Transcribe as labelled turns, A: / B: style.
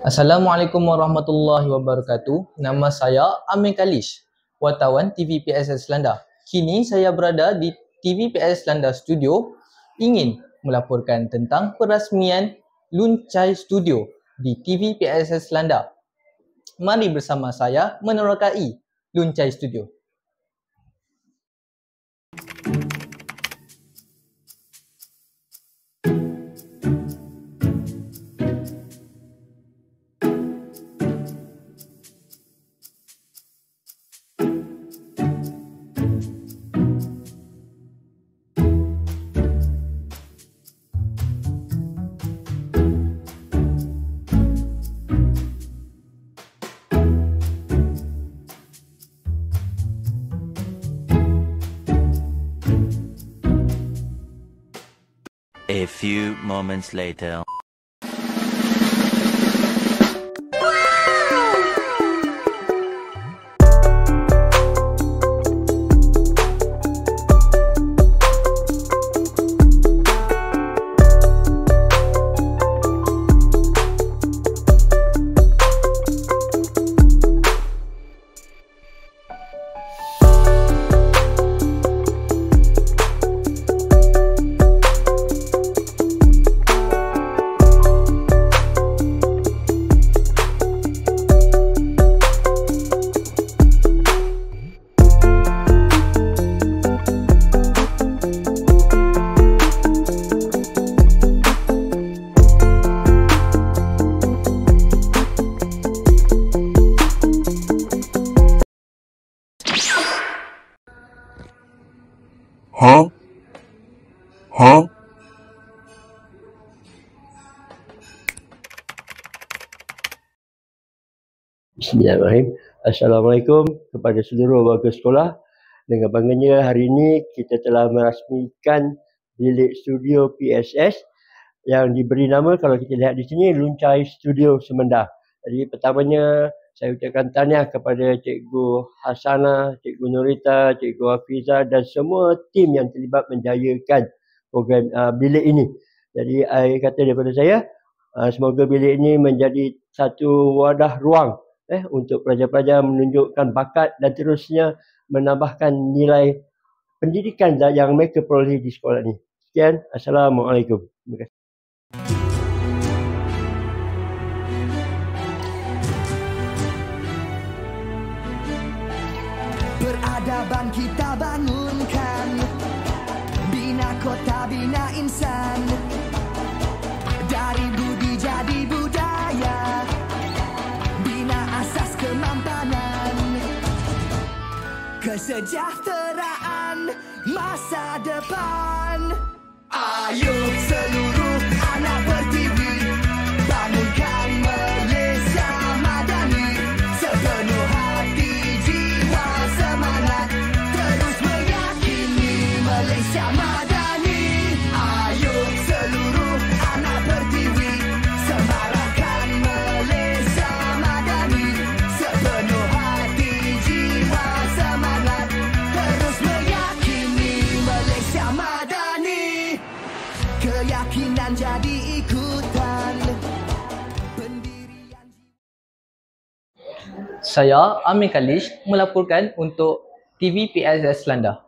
A: Assalamualaikum warahmatullahi wabarakatuh. Nama saya Amir Kalish, wartawan TV PSS Selanda. Kini saya berada di TV PSS Selanda Studio ingin melaporkan tentang perasmian Luncai Studio di TV PSS Selanda. Mari bersama saya menerokai Luncai Studio.
B: A few moments later.
C: Bismillahirrahmanirrahim. Assalamualaikum kepada seluruh warga sekolah. Dengan bangganya hari ini kita telah merasmikan bilik studio PSS yang diberi nama, kalau kita lihat di sini, Luncai Studio Semenda. Jadi pertamanya saya ucapkan tahniah kepada Cikgu Hasanah, Cikgu Nurita, Cikgu Hafiza dan semua tim yang terlibat menjayakan program bilik ini. Jadi saya kata daripada saya, semoga bilik ini menjadi satu wadah ruang untuk pelajar-pelajar menunjukkan bakat dan terusnya menambahkan nilai pendidikan yang mereka peroleh di sekolah ini. Sekian, Assalamualaikum. Terima kasih.
D: Peradaban kita bangunkan, bina kota, bina insan. Dari budi jadi budaya, bina asas kemampanan, kesejahteraan masa depan. Ayo seluruh anak pertiwi, bangunkan Malaysia madani. Sepenuh hati, jiwa, semangat, terus meyakini Malaysia madani. Ayo seluruh anak pertiwi, semarakkan Malaysia madani. Sepenuh hati, jiwa, semangat, terus meyakini Malaysia madani. Keyakinan jadi ikutan.
A: Saya Amir Kalish melaporkan untuk TV PSS Selanda.